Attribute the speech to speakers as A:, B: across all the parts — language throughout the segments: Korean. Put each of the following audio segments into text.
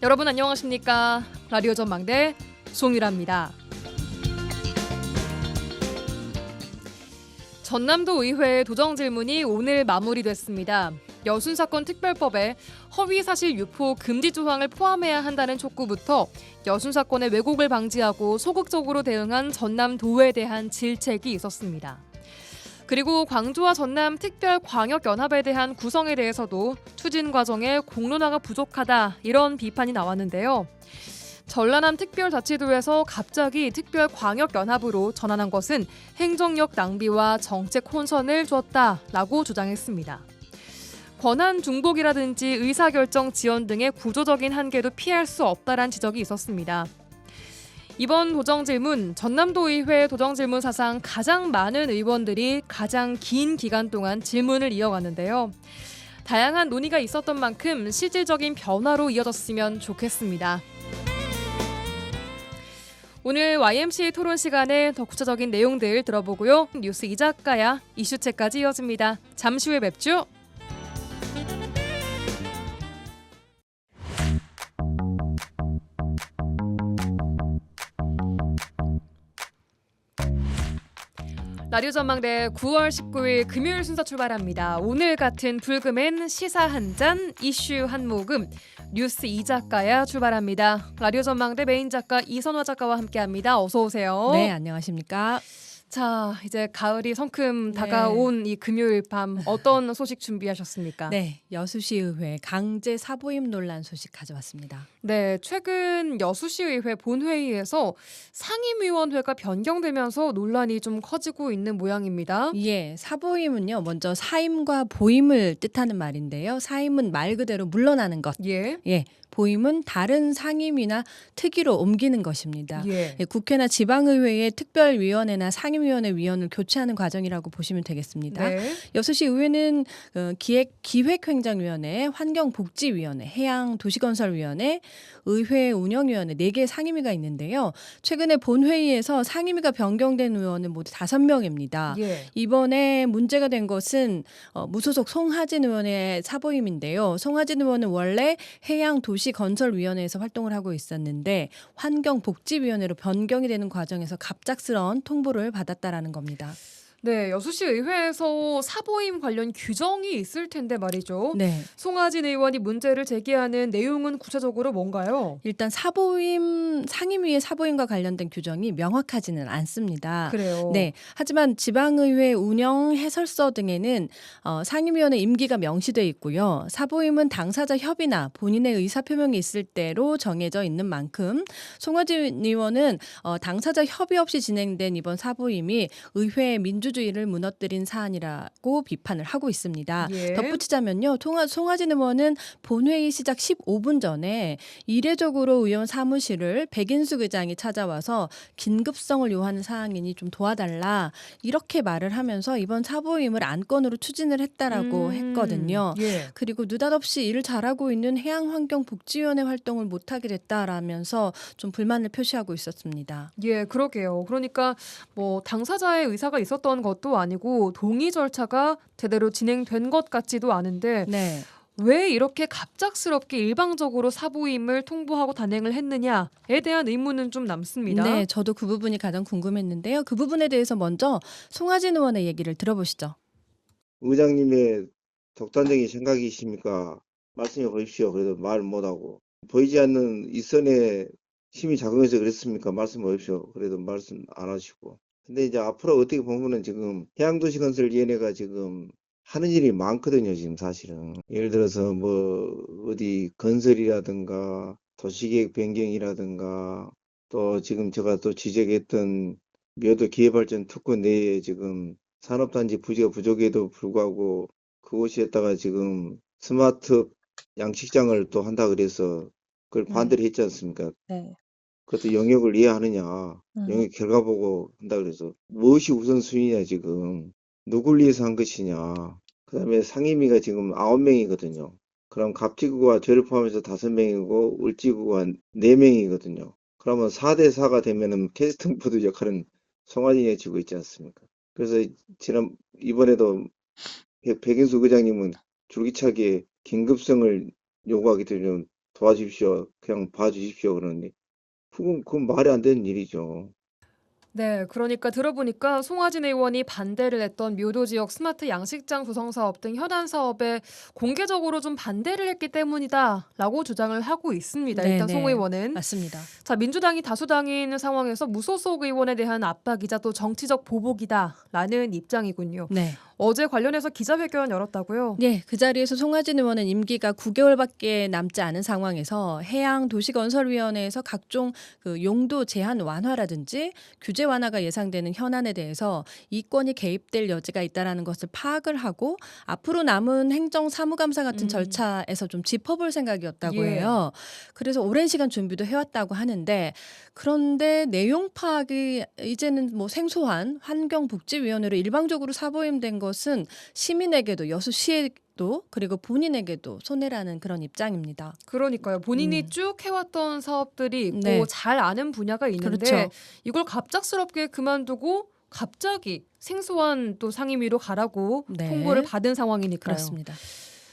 A: 여러분 안녕하십니까? 라디오 전망대 송유라입니다. 전남도 의회 도정 질문이 오늘 마무리됐습니다. 여순사건 특별법에 허위사실 유포 금지 조항을 포함해야 한다는 촉구부터 여순사건의 왜곡을 방지하고 소극적으로 대응한 전남도에 대한 질책이 있었습니다. 그리고 광주와 전남 특별광역연합에 대한 구성에 대해서도 추진 과정에 공론화가 부족하다 이런 비판이 나왔는데요. 전라남 특별자치도에서 갑자기 특별광역연합으로 전환한 것은 행정력 낭비와 정책 혼선을 줬다라고 주장했습니다. 권한 중복이라든지 의사결정 지연 등의 구조적인 한계도 피할 수 없다란 지적이 있었습니다. 이번 도정질문, 전남도의회 도정질문 사상 가장 많은 의원들이 가장 긴 기간 동안 질문을 이어갔는데요. 다양한 논의가 있었던 만큼 실질적인 변화로 이어졌으면 좋겠습니다. 오늘 YMCA 토론 시간에 더 구체적인 내용들 들어보고요. 뉴스 이 작가야 이슈책까지 이어집니다. 잠시 후에 뵙죠. 라디오 전망대 9월 19일 금요일 순서 출발합니다. 오늘 같은 불금엔 시사 한 잔, 이슈 한 모금, 뉴스 이 작가야 출발합니다. 라디오 전망대 메인 작가 이선화 작가와 함께합니다. 어서 오세요.
B: 네, 안녕하십니까?
A: 자, 이제 가을이 성큼 다가온 이 금요일 밤 어떤 소식 준비하셨습니까?
B: 네, 여수시의회 강제 사보임 논란 소식 가져왔습니다.
A: 네, 최근 여수시의회 본회의에서 상임위원회가 변경되면서 논란이 좀 커지고 있는 모양입니다.
B: 예, 사보임은요, 먼저 사임과 보임을 뜻하는 말인데요. 사임은 말 그대로 물러나는 것.
A: 예.
B: 예, 보임은 다른 상임위나 특위로 옮기는 것입니다.
A: 예.
B: 예, 국회나 지방의회의 특별위원회나 상임위원회 위원을 교체하는 과정이라고 보시면 되겠습니다.
A: 네.
B: 여수시 의회는 기획행정위원회, 환경복지위원회, 해양도시건설위원회, 의회 운영위원회 4개 상임위가 있는데요. 최근에 본회의에서 상임위가 변경된 의원은 모두 5명입니다.
A: 예.
B: 이번에 문제가 된 것은 무소속 송하진 의원의 사보임인데요. 송하진 의원은 원래 해양도시건설위원회에서 활동을 하고 있었는데 환경복지위원회로 변경이 되는 과정에서 갑작스러운 통보를 받았다라는 겁니다.
A: 네, 여수시 의회에서 사보임 관련 규정이 있을 텐데 말이죠.
B: 네.
A: 송하진 의원이 문제를 제기하는 내용은 구체적으로 뭔가요?
B: 일단 사보임 상임위의 사보임과 관련된 규정이 명확하지는 않습니다.
A: 그래요.
B: 네. 하지만 지방의회 운영 해설서 등에는 상임위원회 임기가 명시돼 있고요. 사보임은 당사자 협의나 본인의 의사 표명이 있을 때로 정해져 있는 만큼 송하진 의원은 당사자 협의 없이 진행된 이번 사보임이 의회의 민주주의를 무너뜨린 사안이라고 비판을 하고 있습니다.
A: 예.
B: 덧붙이자면요. 송하진 의원은 본회의 시작 15분 전에 이례적으로 의원 사무실을 백인숙 의장이 찾아와서 긴급성을 요하는 사항이니 좀 도와달라 이렇게 말을 하면서 이번 사보임을 안건으로 추진을 했다라고 했거든요.
A: 예.
B: 그리고 느닷없이 일을 잘하고 있는 해양환경복지위원회 활동을 못하게 됐다라면서 좀 불만을 표시하고 있었습니다.
A: 예, 그러게요. 그러니까 뭐 당사자의 의사가 있었던 것도 아니고 동의 절차가 제대로 진행된 것 같지도 않은데
B: 네.
A: 왜 이렇게 갑작스럽게 일방적으로 사보임을 통보하고 단행을 했느냐에 대한 의문은 좀 남습니다.
B: 네, 저도 그 부분이 가장 궁금했는데요. 그 부분에 대해서 먼저 송하진 의원의 얘기를 들어보시죠.
C: 의장님의 독단적인 생각이십니까? 말씀해 보십시오. 그래도 말 못하고. 보이지 않는 윗선에 힘이 작용해서 그랬습니까? 말씀해 보십시오. 그래도 말씀 안 하시고. 근데 이제 앞으로 어떻게 보면은 지금 해양도시건설위원회가 지금 하는 일이 많거든요. 지금 사실은. 예를 들어서 뭐 어디 건설이라든가 도시계획 변경이라든가 또 지금 제가 또 지적했던 묘도 기회발전 특구 내에 지금 산업단지 부지가 부족해도 불구하고 그곳에다가 지금 스마트 양식장을 또 한다 그래서 그걸 반대를 했지 않습니까?
B: 네.
C: 그것도 영역을 이해하느냐, 영역 결과 보고 한다 그래서 무엇이 우선순위냐 지금 누굴 위해서 한 것이냐. 그다음에 상임위가 지금 9명이거든요. 그럼 갑지구가 저를 포함해서 5명이고 을지구가 4명이거든요. 그러면 4대 4가 되면은 캐스팅 보드 역할은 송하진이 지고 있지 않습니까? 그래서 이번에도 백인수 의장님은 줄기차게 긴급성을 요구하기 때문에 도와주십시오. 그냥 봐주십시오. 그러니 그건 말이 안 되는 일이죠.
A: 네, 그러니까 들어보니까 송하진 의원이 반대를 했던 묘도 지역 스마트 양식장 구성 사업 등 현안 사업에 공개적으로 좀 반대를 했기 때문이다라고 주장을 하고 있습니다. 일단 송
B: 네네.
A: 의원은.
B: 맞습니다.
A: 자, 민주당이 다수당인 상황에서 무소속 의원에 대한 압박이자 또 정치적 보복이다라는 입장이군요.
B: 네.
A: 어제 관련해서 기자회견 열었다고요?
B: 네, 그 자리에서 송하진 의원은 임기가 9개월밖에 남지 않은 상황에서 해양도시건설위원회에서 각종 그 용도 제한 완화라든지 규제 완화가 예상되는 현안에 대해서 이권이 개입될 여지가 있다라는 것을 파악을 하고 앞으로 남은 행정사무감사 같은
A: 음.
B: 절차에서 좀 짚어볼 생각이었다고
A: 예.
B: 해요. 그래서 오랜 시간 준비도 해왔다고 하는데 그런데 내용 파악이 이제는 뭐 생소한 환경복지위원회로 일방적으로 사보임된 것은 시민에게도 여수시에도 그리고 본인에게도 손해라는 그런 입장입니다.
A: 그러니까요. 본인이 쭉 해왔던 사업들이 있고
B: 네.
A: 잘 아는 분야가 있는데
B: 그렇죠.
A: 이걸 갑작스럽게 그만두고 갑자기 생소한 또 상임위로 가라고
B: 네.
A: 통보를 받은 상황이니까요.
B: 그렇습니다.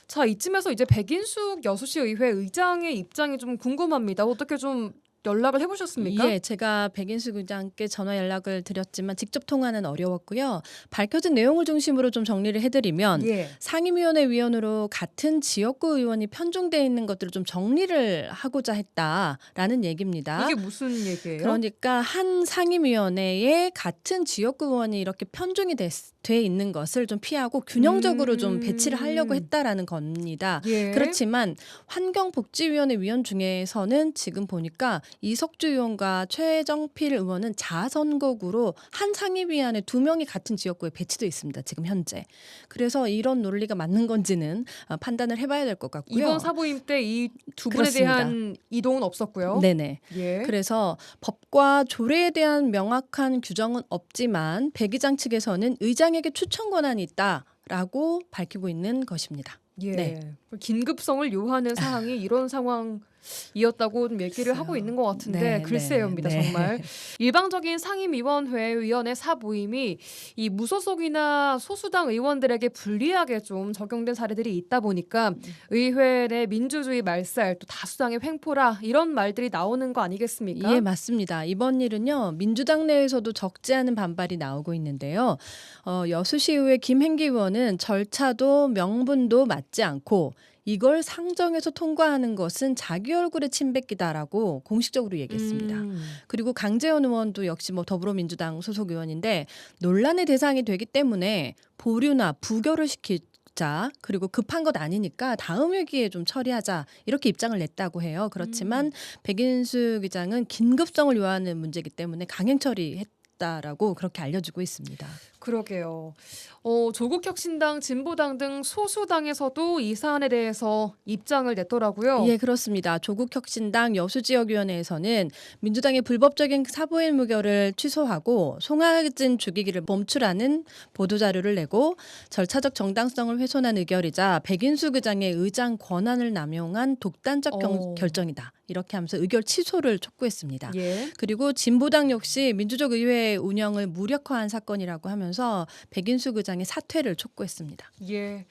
A: 자, 이쯤에서 이제 백인숙 여수시 의회 의장의 입장이 좀 궁금합니다. 어떻게 좀 연락을 해보셨습니까?
B: 예, 제가 백인숙 의장께 전화 연락을 드렸지만 직접 통화는 어려웠고요. 밝혀진 내용을 중심으로 좀 정리를 해드리면
A: 예.
B: 상임위원회 위원으로 같은 지역구 의원이 편중돼 있는 것들을 좀 정리를 하고자 했다라는 얘기입니다.
A: 이게 무슨 얘기예요?
B: 그러니까 한 상임위원회에 같은 지역구 의원이 이렇게 편중이 돼 있는 것을 좀 피하고 균형적으로 좀 배치를 하려고 했다라는 겁니다.
A: 예.
B: 그렇지만 환경복지위원회 위원 중에서는 지금 보니까 이석주 의원과 최정필 의원은 자선거구로 한 상임위 안에 2명이 같은 지역구에 배치돼 있습니다. 지금 현재. 그래서 이런 논리가 맞는 건지는 판단을 해봐야 될 것 같고요.
A: 이번 사보임 때 이 두 분에
B: 그렇습니다.
A: 대한 이동은 없었고요.
B: 네네.
A: 예.
B: 그래서 법과 조례에 대한 명확한 규정은 없지만 백 의장 측에서는 의장에게 추천 권한이 있다라고 밝히고 있는 것입니다.
A: 예.
B: 네.
A: 긴급성을 요하는 사항이 이런 상황이었다고 좀 얘기를 하고
B: 글쎄요.
A: 있는 것 같은데
B: 네,
A: 글쎄요입니다.
B: 네, 네.
A: 정말 일방적인 상임위원회 위원회 사보임이 이 무소속이나 소수당 의원들에게 불리하게 좀 적용된 사례들이 있다 보니까 의회 내 민주주의 말살 또 다수당의 횡포라 이런 말들이 나오는 거 아니겠습니까?
B: 예, 맞습니다. 이번 일은요, 민주당 내에서도 적지 않은 반발이 나오고 있는데요. 여수시의회 김행기 의원은 절차도 명분도 맞지 않고 이걸 상정해서 통과하는 것은 자기 얼굴에 침 뱉기다라고 공식적으로 얘기했습니다. 그리고 강재원 의원도 역시 뭐 더불어민주당 소속 의원인데 논란의 대상이 되기 때문에 보류나 부결을 시키자 그리고 급한 것 아니니까 다음 회기에 좀 처리하자 이렇게 입장을 냈다고 해요. 그렇지만 백인숙 의장은 긴급성을 요하는 문제이기 때문에 강행 처리했다라고 그렇게 알려지고 있습니다.
A: 그러게요. 조국혁신당, 진보당 등 소수당에서도 이 사안에 대해서 입장을 냈더라고요.
B: 예, 그렇습니다. 조국혁신당 여수지역위원회에서는 민주당의 불법적인 사보임 의결을 취소하고 송하진 죽이기를 멈추라는 보도자료를 내고 절차적 정당성을 훼손한 의결이자 백인숙 의장의 의장 권한을 남용한 독단적 결정이다. 이렇게 하면서 의결 취소를 촉구했습니다.
A: 예.
B: 그리고 진보당 역시 민주적 의회 운영을 무력화한 사건이라고 하면서 백인숙 의장의 사퇴를 촉구했습니다.
A: 예.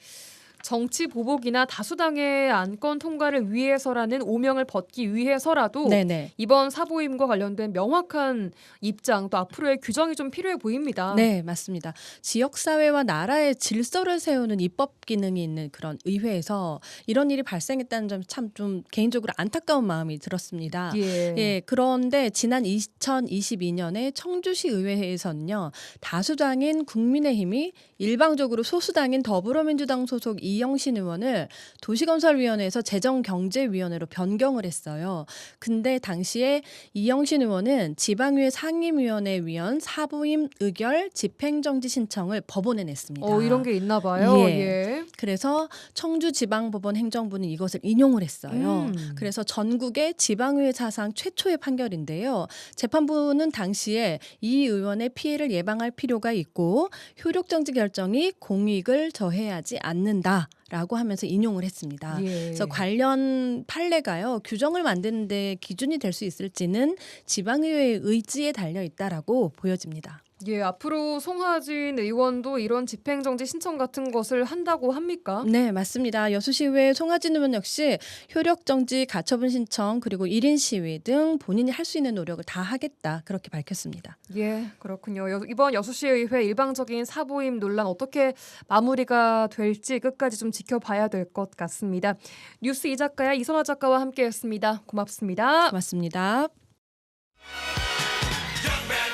A: 정치 보복이나 다수당의 안건 통과를 위해서라는 오명을 벗기 위해서라도
B: 네네.
A: 이번 사보임과 관련된 명확한 입장 또 앞으로의 규정이 좀 필요해 보입니다.
B: 네, 맞습니다. 지역사회와 나라의 질서를 세우는 입법 기능이 있는 그런 의회에서 이런 일이 발생했다는 점 참 좀 개인적으로 안타까운 마음이 들었습니다.
A: 예.
B: 예, 그런데 지난 2022년에 청주시 의회에서는요, 다수당인 국민의힘이 일방적으로 소수당인 더불어민주당 소속 이영신 의원을 도시건설위원회에서 재정경제위원회로 변경을 했어요. 근데 당시에 이영신 의원은 지방의회 상임위원회 위원 사부임 의결 집행정지 신청을 법원에 냈습니다.
A: 이런 게 있나 봐요.
B: 예.
A: 예.
B: 그래서 청주지방법원 행정부는 이것을 인용을 했어요. 그래서 전국의 지방의회 사상 최초의 판결인데요. 재판부는 당시에 이 의원의 피해를 예방할 필요가 있고 효력정지 결정이 공익을 저해하지 않는다라고 하면서 인용을 했습니다.
A: 예.
B: 그래서 관련 판례가요. 규정을 만드는 데 기준이 될 수 있을지는 지방의회의 의지에 달려 있다라고 보여집니다.
A: 예, 앞으로 송하진 의원도 이런 집행정지 신청 같은 것을 한다고 합니까?
B: 네, 맞습니다. 여수시의회 송하진 의원 역시 효력정지 가처분 신청 그리고 1인 시위 등 본인이 할 수 있는 노력을 다 하겠다 그렇게 밝혔습니다.
A: 예, 그렇군요. 이번 여수시의회 일방적인 사보임 논란 어떻게 마무리가 될지 끝까지 좀 지켜봐야 될 것 같습니다. 뉴스 이 작가야 이선화 작가와 함께했습니다. 고맙습니다.
B: 고맙습니다.
D: Young man,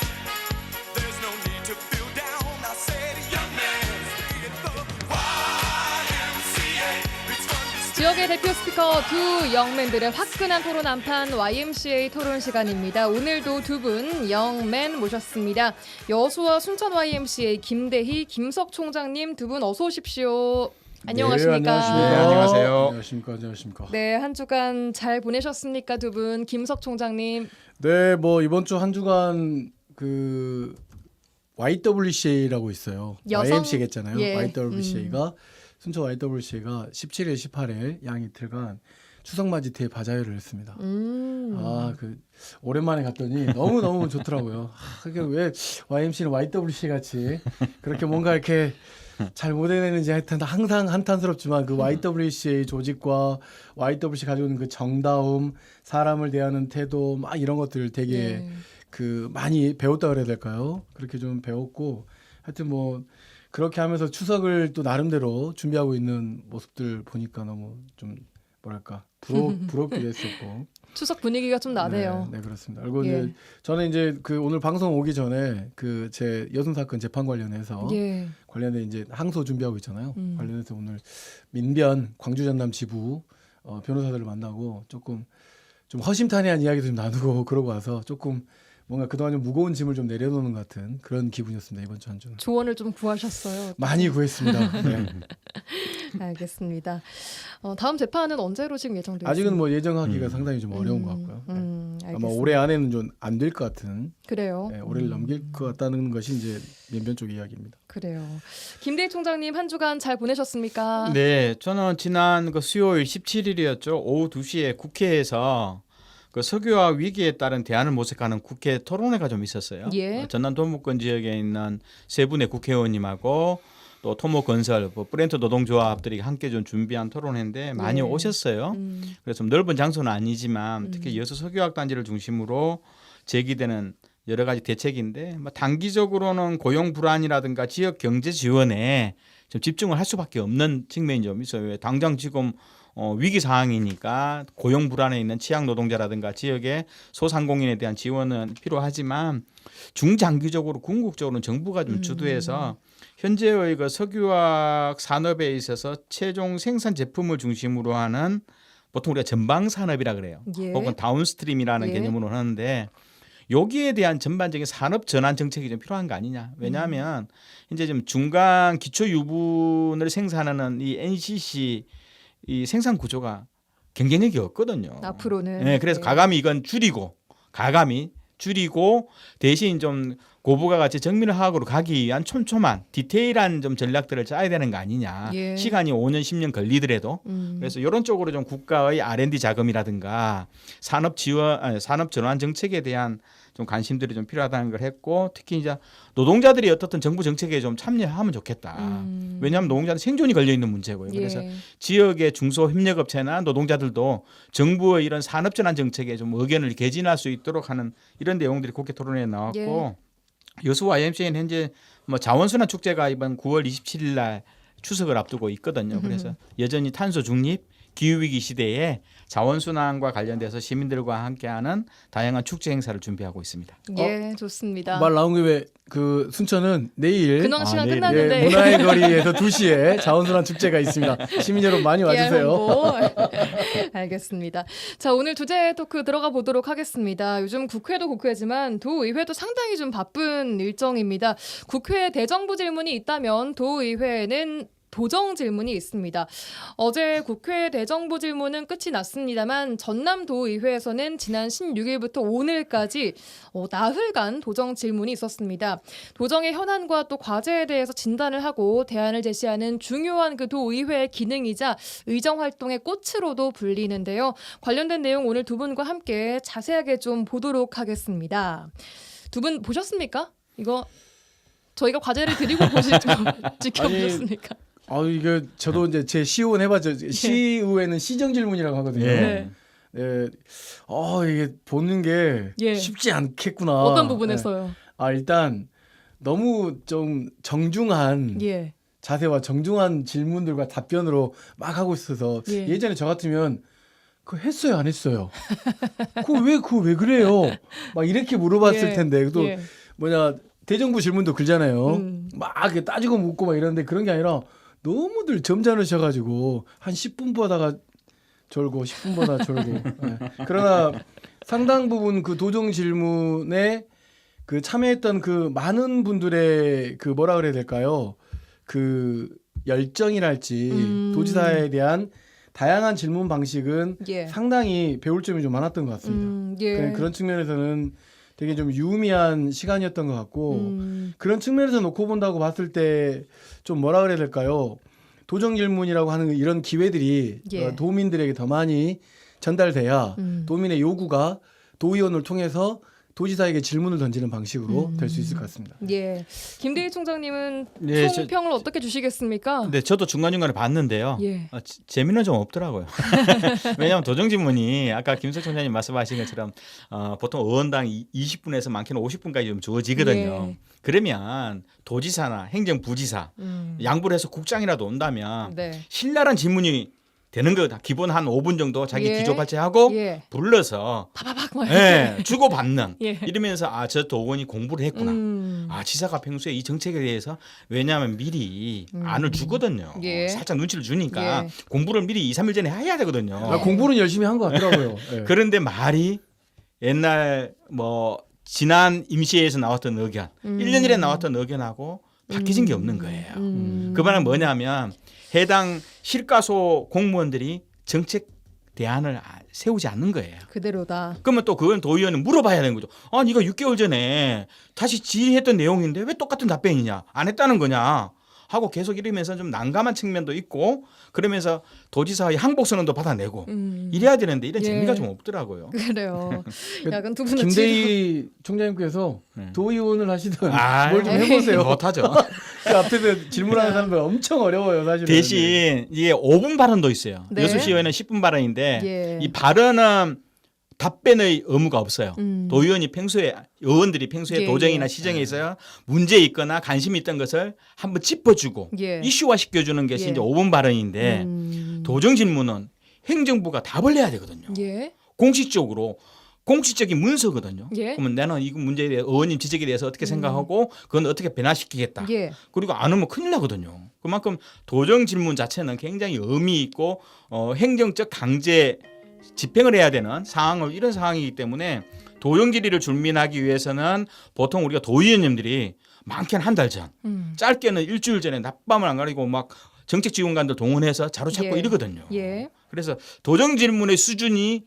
D: there's no need to feel down. I said, young man, sing it the YMCA. It's fun to
A: 지역의 대표 스피커 두 영맨들의 화끈한 토론 한판 YMCA 토론 시간입니다. 오늘도 두 분 영맨 모셨습니다. 여수와 순천 YMCA 김대희, 김석 총장님 두 분 어서 오십시오. 안녕하십니까?
E: 네, 안녕하십니까.
F: 네, 안녕하세요.
E: 안녕하십니까. 안녕하십니까.
A: 네, 한 주간 잘 보내셨습니까, 두 분? 김석 총장님.
E: 네, 뭐 이번 주 한 주간 그 YWCA라고 있어요.
A: 여성?
E: YMCA겠잖아요.
A: 예.
E: YWCA가 순천 YWCA가 17일, 18일 양 이틀간 추석맞이 대바자회를 했습니다. 아, 그 오랜만에 갔더니 너무 좋더라고요. 그게 왜 YMC는 YWCA 같이 그렇게 뭔가 이렇게 잘 못 해내는지 하여튼 항상 한탄스럽지만 그 YWCA 조직과 YWC 가지고 있는 그 정다움, 사람을 대하는 태도 막 이런 것들 되게
A: 예.
E: 그 많이 배웠다 그래야 될까요? 그렇게 좀 배웠고 하여튼 뭐 그렇게 하면서 추석을 또 나름대로 준비하고 있는 모습들 보니까 너무 좀 뭐랄까 부럽기도 했었고
A: 추석 분위기가 좀 나네요.
E: 네, 그렇습니다. 그리고
A: 예.
E: 이제 저는 이제 그 오늘 방송 오기 전에 그 제 여순 사건 재판 관련해서
A: 예.
E: 관련해 이제 항소 준비하고 있잖아요. 관련해서 오늘 민변 광주 전남 지부 변호사들을 만나고 조금 좀 허심탄회한 이야기도 좀 나누고 그러고 와서 조금 뭔가 그동안 좀 무거운 짐을 좀 내려놓는 것 같은 그런 기분이었습니다. 이번 주 한 주는.
A: 조언을 좀 구하셨어요.
E: 많이 구했습니다. 네.
A: 알겠습니다. 다음 재판은 언제로 지금 예정되어 있습니까?
E: 아직은 뭐 예정하기가 상당히 좀 어려운 것 같고요. 네. 아마
A: 알겠습니다.
E: 올해 안에는 좀 안 될 것 같은
A: 그래요.
E: 네, 올해를 넘길 것 같다는 것이 이제 면변 쪽 이야기입니다.
A: 그래요. 김대희 총장님 한 주간 잘 보내셨습니까?
F: 네, 저는 지난 그 수요일 17일이었죠. 오후 2시에 국회에서 그 석유화 위기에 따른 대안을 모색하는 국회 토론회가 좀 있었어요.
A: 예.
F: 전남 동부권 지역에 있는 세 분의 국회의원님하고 또 토목건설, 뭐 브랜트 노동조합들이 함께 좀 준비한 토론회인데 많이
A: 예.
F: 오셨어요. 그래서 좀 넓은 장소는 아니지만 특히 여수 석유화학단지를 중심으로 제기되는 여러 가지 대책인데 뭐 단기적으로는 고용 불안이라든가 지역 경제 지원에 좀 집중을 할 수밖에 없는 측면이 좀 있어요. 왜 당장 지금 위기 상황이니까 고용 불안에 있는 취약 노동자라든가 지역의 소상공인에 대한 지원은 필요하지만 중장기적으로 궁극적으로는 정부가 좀 주도해서 현재의 그 석유화학 산업에 있어서 최종 생산 제품을 중심으로 하는 보통 우리가 전방 산업이라 그래요.
A: 예.
F: 혹은 다운스트림이라는
A: 예.
F: 개념으로 하는데 여기에 대한 전반적인 산업 전환 정책이 좀 필요한 거 아니냐. 왜냐하면 이제 좀 중간 기초 유분을 생산하는 이 NCC 이 생산 구조가 경쟁력이 없거든요.
A: 앞으로는.
F: 네, 그래서
A: 예.
F: 가감이 줄이고 대신 좀 고부가 가치 정밀화학으로 가기 위한 촘촘한 디테일한 좀 전략들을 짜야 되는 거 아니냐.
A: 예.
F: 시간이 5년 10년 걸리더라도 그래서 이런 쪽으로 좀 국가의 R&D 자금이라든가 산업 전환 정책에 대한 좀 관심들이 좀 필요하다는 걸 했고 특히 이제 노동자들이 어떻든 정부 정책에 좀 참여하면 좋겠다. 왜냐하면 노동자는 생존이 걸려 있는 문제고요. 그래서
A: 예.
F: 지역의 중소협력업체나 노동자들도 정부의 이런 산업전환 정책에 좀 의견을 개진할 수 있도록 하는 이런 내용들이 국회 토론회에 나왔고 여수 YMCA는 현재 뭐 자원순환 축제가 이번 9월 27일 날 추석을 앞두고 있거든요. 그래서 여전히 탄소 중립 기후위기 시대에 자원순환과 관련돼서 시민들과 함께하는 다양한 축제 행사를 준비하고 있습니다.
A: 예, 좋습니다.
E: 말 나온 김에 그 순천은 내일
A: 근황 시간
F: 내일,
A: 끝났는데.
E: 예, 문화의 거리에서 2시에 자원순환 축제가 있습니다. 시민 여러분 많이 와주세요.
A: 홍보. 알겠습니다. 자, 오늘 주제 토크 들어가 보도록 하겠습니다. 요즘 국회도 국회지만 도의회도 상당히 좀 바쁜 일정입니다. 국회 대정부 질문이 있다면 도의회는 도정 질문이 있습니다. 어제 국회 대정부 질문은 끝이 났습니다만 전남도의회에서는 지난 16일부터 오늘까지 나흘간 도정 질문이 있었습니다. 도정의 현안과 또 과제에 대해서 진단을 하고 대안을 제시하는 중요한 그 도의회의 기능이자 의정 활동의 꽃으로도 불리는데요. 관련된 내용 오늘 두 분과 함께 자세하게 좀 보도록 하겠습니다. 두 분 보셨습니까? 이거 저희가 과제를 드리고 지켜보셨습니까?
E: 이게 저도 이제 제 시의원 해봤죠. 시의회는 시정 질문이라고 하거든요.
F: 예.
E: 네. 이게 보는 게
A: 예.
E: 쉽지 않겠구나.
A: 어떤 부분에서요?
E: 일단 너무 좀 정중한
A: 예.
E: 자세와 정중한 질문들과 답변으로 막 하고 있어서
A: 예.
E: 예전에 저 같으면 그거 했어요, 안 했어요? 그거 왜 그래요? 막 이렇게 물어봤을
A: 예.
E: 텐데 또
A: 예.
E: 대정부 질문도 그러잖아요.
A: 음.
E: 막 이렇게 따지고 묻고 막 이러는데 그런 게 아니라 너무들 점잖으셔가지고 한 10분 보다가 졸고 10분 보다 졸고. 예. 그러나 상당 부분 그 도정 질문에 그 참여했던 그 많은 분들의 그 뭐라 그래야 될까요? 그 열정이랄지 도지사에 대한 다양한 질문 방식은
A: 예.
E: 상당히 배울 점이 좀 많았던 것 같습니다.
A: 예.
E: 그런 측면에서는 되게 좀 유의미한 시간이었던 것 같고 그런 측면에서 놓고 본다고 봤을 때 좀 뭐라 그래야 될까요? 도정 질문이라고 하는 이런 기회들이
A: 예.
E: 도민들에게 더 많이 전달돼야 도민의 요구가 도의원을 통해서 도지사에게 질문을 던지는 방식으로 될 수 있을 것 같습니다.
A: 예. 김대희 총장님은
F: 예,
A: 총평을 어떻게 주시겠습니까?
F: 네, 저도 중간중간에 봤는데요.
A: 예.
F: 재미는 좀 없더라고요. 왜냐하면 도정질문이 아까 김석 총장님 말씀하신 것처럼 보통 의원당 20분에서 많게는 50분까지 좀 주어지거든요.
A: 예.
F: 그러면 도지사나 행정부지사 양보를 해서 국장이라도 온다면
A: 네.
F: 신랄한 질문이 되는 거다. 기본 한 5분 정도 자기
A: 예.
F: 기조 발제하고
A: 예.
F: 불러서
A: 파바박 막.
F: 예, 주고받는
A: 예.
F: 이러면서 저 도원이 공부를 했구나. 지사가 평소에 이 정책에 대해서 왜냐하면 미리 안을 주거든요.
A: 예.
F: 살짝 눈치를 주니까
A: 예.
F: 공부를 미리 2, 3일 전에 해야 되거든요.
E: 공부는 열심히 한 것 같더라고요. 예.
F: 그런데 말이 옛날 지난 임시회에서 나왔던 의견, 1년 전에 나왔던 의견하고 바뀌진 게 없는 거예요. 그 말은 뭐냐면 해당 실가소 공무원들이 정책 대안을 세우지 않는 거예요.
A: 그대로다.
F: 그러면 또 그건 도의원은 물어봐야 되는 거죠. 네가 6개월 전에 다시 질의했던 내용인데 왜 똑같은 답변이냐? 안 했다는 거냐? 하고 계속 이러면서 좀 난감한 측면도 있고 그러면서 도지사의 항복선언도 받아내고 이래야 되는데 이런
A: 예.
F: 재미가 좀 없더라고요.
A: 그래요. 약간 두 분은
E: 김대희 총장님께서
F: 네.
E: 도의원을 하시든
F: 아,
E: 뭘 좀 해보세요.
F: 못하죠.
E: 그 앞에서 질문하는 사람들 엄청 어려워요, 사실은.
F: 대신 이게 5분 발언도 있어요.
A: 네.
F: 여수시의회는 10분 발언인데
A: 예.
F: 이 발언은 답변의 의무가 없어요. 도의원이 의원들이 평소에
A: 예,
F: 도정이나
A: 예.
F: 시정에 있어요. 문제 있거나 관심이 있던 것을 한번 짚어주고
A: 예.
F: 이슈화 시켜주는 것이
A: 예.
F: 이제 5분 발언인데 도정 질문은 행정부가 답을 내야 되거든요.
A: 예.
F: 공식적으로 공식적인 문서거든요.
A: 예.
F: 그러면 나는 이 문제에 대해 의원님 지적에 대해서 어떻게 생각하고 그건 어떻게 변화시키겠다.
A: 예.
F: 그리고 안 오면 큰일 나거든요. 그만큼 도정 질문 자체는 굉장히 의미 있고 행정적 강제 집행을 해야 되는 상황을 이런 상황이기 때문에 도정 질의를 준비하기 위해서는 보통 우리가 도의원님들이 많게는 한 달 전, 짧게는 일주일 전에 낮밤을 안 가리고 막 정책 지원관들 동원해서 자로잡고
A: 예.
F: 이러거든요.
A: 예.
F: 그래서 도정 질문의 수준이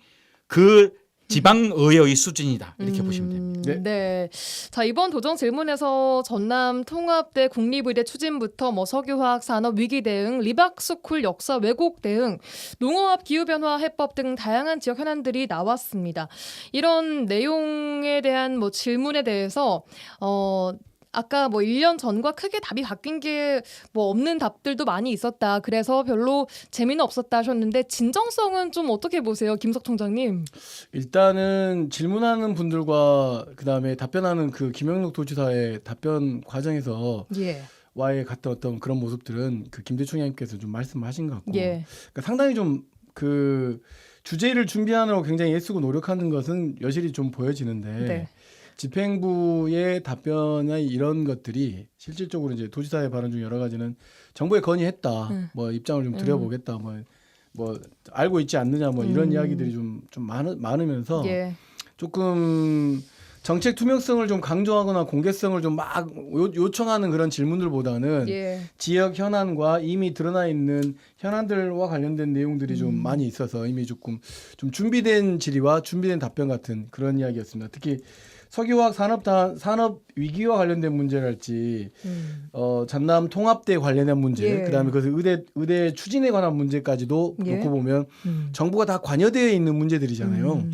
F: 그 지방 의회의 수준이다 이렇게 보시면 됩니다.
A: 네. 자, 이번 도정 질문에서 전남 통합대 국립의대 추진부터 석유화학 산업 위기 대응, 리박스쿨 역사 왜곡 대응, 농어업 기후변화 해법 등 다양한 지역 현안들이 나왔습니다. 이런 내용에 대한 질문에 대해서 아까 1년 전과 크게 답이 바뀐 게 없는 답들도 많이 있었다. 그래서 별로 재미는 없었다 하셨는데 진정성은 좀 어떻게 보세요, 김석 총장님?
E: 일단은 질문하는 분들과 그다음에 답변하는 그 김영록 도지사의 답변 과정에서
A: 예.
E: 와의 같은 어떤 그런 모습들은 그 김대 총장님께서 좀 말씀하신 것 같고
A: 예.
E: 그러니까 상당히 좀 그 주제를 준비하느라고 굉장히 애쓰고 노력하는 것은 여실히 좀 보여지는데
A: 네.
E: 집행부의 답변이나 이런 것들이 실질적으로 이제 도지사의 발언 중 여러 가지는 정부에 건의했다. 입장을 좀 드려보겠다. 알고 있지 않느냐 이런 이야기들이 좀 많으면서
A: 예.
E: 조금 정책 투명성을 좀 강조하거나 공개성을 좀 막 요청하는 그런 질문들보다는
A: 예.
E: 지역 현안과 이미 드러나 있는 현안들과 관련된 내용들이 좀 많이 있어서 이미 조금 좀 준비된 질의와 준비된 답변 같은 그런 이야기였습니다. 특히 석유화학 산업 위기와 관련된 문제랄지 전남 통합대 관련된 문제,
A: 예.
E: 그다음에 그 의대 추진에 관한 문제까지도
A: 예.
E: 놓고 보면 정부가 다 관여되어 있는 문제들이잖아요.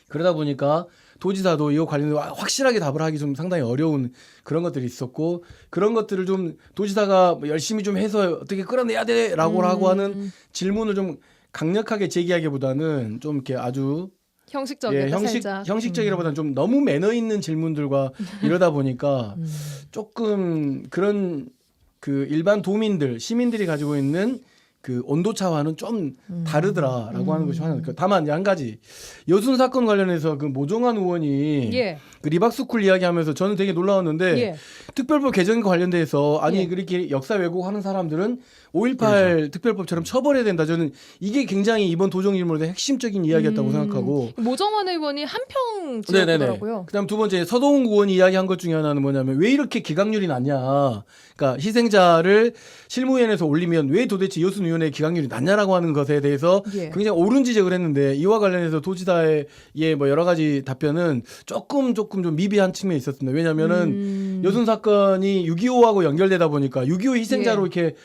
E: 그러다 보니까 도지사도 이거 관련해서 확실하게 답을 하기 좀 상당히 어려운 그런 것들이 있었고 그런 것들을 좀 도지사가 뭐 열심히 좀 해서 어떻게 끌어내야 돼라고 하고 하는 질문을 좀 강력하게 제기하기보다는 좀 이렇게 아주
A: 형식적이다 살짝.
E: 형식적이라보다는 좀 너무 매너 있는 질문들과 이러다 보니까 조금 그런 그 일반 도민들 시민들이 가지고 있는 그 온도 차와는 좀 다르더라라고 하는 것이 하나. 다만 한 가지 여순 사건 관련해서 그 모종환 의원이
A: 예.
E: 그 리박스쿨 이야기하면서 저는 되게 놀라웠는데
A: 예.
E: 특별법 개정과 관련돼서 아니
A: 예.
E: 그렇게 역사 왜곡하는 사람들은 5.18 특별법처럼 처벌해야 된다. 저는 이게 굉장히 이번 도정 질문의 핵심적인 이야기였다고 생각하고.
A: 모정환 의원이 한평
E: 네네네.
A: 지었더라고요.
E: 그다음 두 번째 서동훈 의원이 이야기한 것 중에 하나는 뭐냐면 왜 이렇게 기각률이 낮냐. 그러니까 희생자를 실무위원회에서 올리면 왜 도대체 여순 의원의 기각률이 낮냐라고 하는 것에 대해서
A: 예.
E: 굉장히 옳은 지적을 했는데 이와 관련해서 도지사의 뭐 여러 가지 답변은 조금 좀 미비한 측면이 있었습니다. 왜냐하면은 여순 사건이 6.25하고 연결되다 보니까 6.25 희생자로
A: 예.
E: 이렇게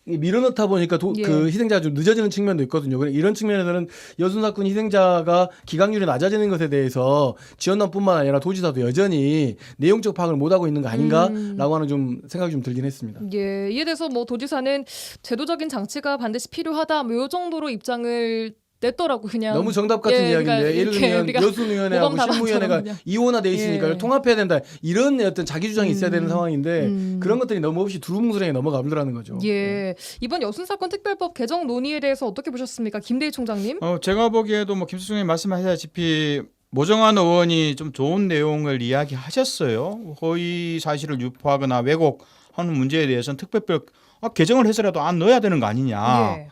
E: 밀어넣다 보니까
A: 예.
E: 그 희생자가 좀 늦어지는 측면도 있거든요. 이런 측면에서는 여순 사건 희생자가 기각률이 낮아지는 것에 대해서 지원단뿐만 아니라 도지사도 여전히 내용적 파악을 못하고 있는 거 아닌가라고 하는 좀 생각이 좀 들긴 했습니다.
A: 예, 이에 대해서 뭐 도지사는 제도적인 장치가 반드시 필요하다. 뭐 요 정도로 입장을 냈더라고 그냥.
E: 너무 정답 같은
A: 예,
E: 이야기인데
A: 그러니까
E: 예를
A: 이렇게
E: 들면
A: 우리가
E: 여순위원회하고
A: 모범
E: 실무위원회가
A: 답안처럼
E: 이원화돼 있으니까
A: 예.
E: 통합해야 된다 이런 어떤 자기 주장이 있어야 되는 상황인데 그런 것들이 너무 없이 두루뭉술하게 넘어가더라는 거죠.
A: 예, 이번 여순 사건 특별법 개정 논의에 대해서 어떻게 보셨습니까, 김대희 총장님?
F: 제가 보기에도 뭐 김수중님 말씀하셨다시피 모정환 의원이 좀 좋은 내용을 이야기하셨어요. 허위 사실을 유포하거나 왜곡하는 문제에 대해서는 특별법 개정을 해서라도 안 넣어야 되는 거 아니냐.
A: 예.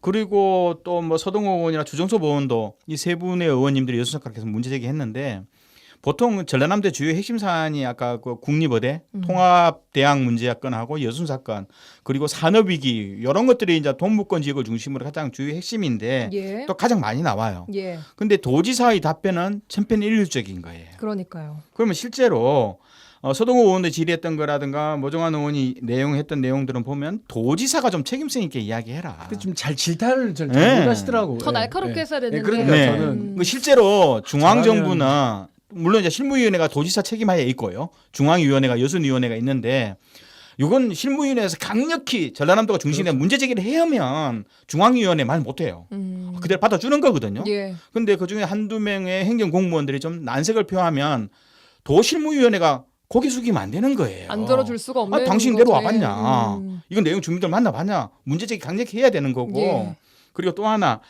F: 그리고 또 뭐 서동호 의원이나 주정섭 의원도 이 세 분의 의원님들이 여순 사건에 대해서 문제 제기했는데 보통 전라남도 주요 핵심 사안이 아까 그 국립의대 통합대학 문제 사건하고 여순 사건 그리고 산업위기 이런 것들이 이제 동북권 지역을 중심으로 가장 주요 핵심인데
A: 예.
F: 또 가장 많이 나와요.
A: 예.
F: 근데 도지사의 답변은 천편일률적인 거예요.
A: 그러니까요.
F: 그러면 실제로 서동호 의원도 질의했던 거라든가 모정환 의원이 했던 내용들은 보면 도지사가 좀 책임성 있게 이야기해라.
E: 좀 잘 질타를 잘
F: 네.
E: 못하시더라고.
A: 더 날카롭게 했어야 됐는데.
E: 그러니까
F: 네.
E: 저는
F: 실제로 중앙정부는 물론 이제 실무위원회가 도지사 책임하에 있고요. 중앙위원회가 여순위원회가 있는데 이건 실무위원회에서 강력히 전라남도가 중심에
E: 그렇죠.
F: 문제 제기를 해야 하면 중앙위원회 말 못해요. 그대로 받아주는 거거든요.
A: 예.
F: 근데 그중에 한두 명의 행정공무원들이 좀 난색을 표하면 도실무위원회가 고개 숙이면 안 되는 거예요.
A: 안 들어줄 수가 없는.
F: 당신
A: 거죠.
F: 내려와봤냐.
A: 예.
F: 이건 내용 주민들 만나봤냐. 문제제기 강력히 해야 되는 거고.
A: 예.
F: 그리고 또 하나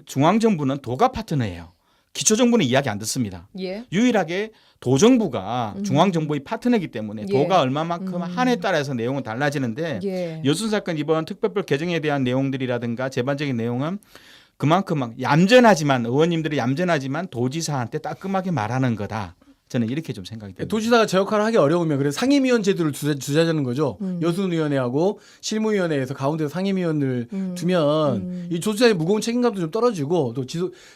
F: 중앙정부는 도가 파트너예요. 기초정부는 이야기 안 듣습니다.
A: 예.
F: 유일하게 도정부가 중앙정부의 파트너이기 때문에
A: 예.
F: 도가 얼마만큼 한에 따라서 내용은 달라지는데
A: 예.
F: 여순 사건 이번 특별법 개정에 대한 내용들이라든가 제반적인 내용은 그만큼 막 얌전하지만 의원님들이 얌전하지만 도지사한테 따끔하게 말하는 거다. 저는 이렇게 좀 생각이 듭니다.
E: 도지사가 제 역할을 하기 어려우면 그래서 상임위원 제도를 주자는 거죠. 여순위원회하고 실무위원회에서 가운데서 상임위원을 두면 이 조지사의 무거운 책임감도 좀 떨어지고 또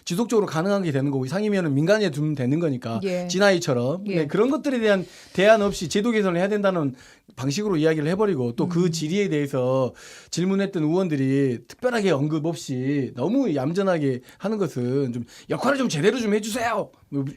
E: 지속적으로 가능한 게 되는 거고 상임위원은 민간에 두면 되는 거니까
A: 예.
E: 진아이처럼
A: 예.
E: 네, 그런 것들에 대한 대안 없이 제도 개선을 해야 된다는 방식으로 이야기를 해버리고 또 그 질의에 대해서 질문했던 의원들이 특별하게 언급 없이 너무 얌전하게 하는 것은 좀 역할을 좀 제대로 좀 해주세요.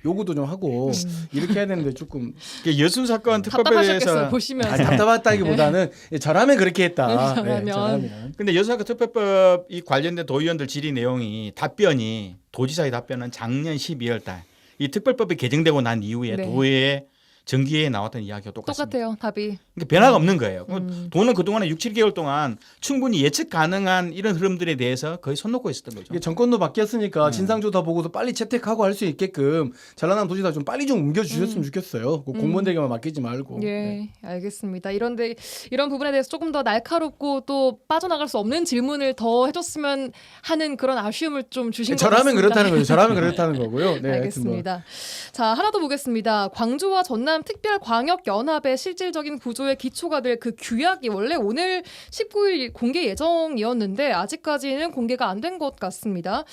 E: 요구도 좀 하고 이렇게 해야 되는데 조금
F: 여순 사건 특별법에
A: 답답하셨겠어요.
F: 대해서
A: 보시면서.
E: 답답하다기보다는 저라면 그렇게 했다.
A: 저라면.
E: 저라면.
F: 근데 여순 사건 특별법 이 관련된 도의원들 질의 내용이 답변이 도지사의 답변은 작년 12월 달 이 특별법이 개정되고 난 이후에
A: 네.
F: 도의회 정기회에 나왔던 이야기가 똑같습니다.
A: 똑같아요. 답이.
F: 그러니까 변화가 없는 거예요. 도는 그동안에 6, 7개월 동안 충분히 예측 가능한 이런 흐름들에 대해서 거의 손 놓고 있었던 거죠.
E: 이게 정권도 바뀌었으니까 진상조사 보고서 빨리 채택하고 할 수 있게끔 전라남 도지사 좀 빨리 좀 옮겨주셨으면 좋겠어요. 그 공무원들에게만 맡기지 말고.
A: 예,
E: 네.
A: 알겠습니다. 이런 부분에 대해서 조금 더 날카롭고 또 빠져나갈 수 없는 질문을 더 해줬으면 하는 그런 아쉬움을 좀 주신 것 같습니다.
E: 저라면 그렇다는 거죠. 저라면 그렇다는 거고요. 네, 하여튼 뭐.
A: 알겠습니다. 자, 하나 더 보겠습니다. 광주와 전남 특별광역연합의 실질적인 구조의 기초가 될 그 규약이 원래 오늘 19일 공개 예정이었는데 아직까지는 공개가 안 된 것 같습니다.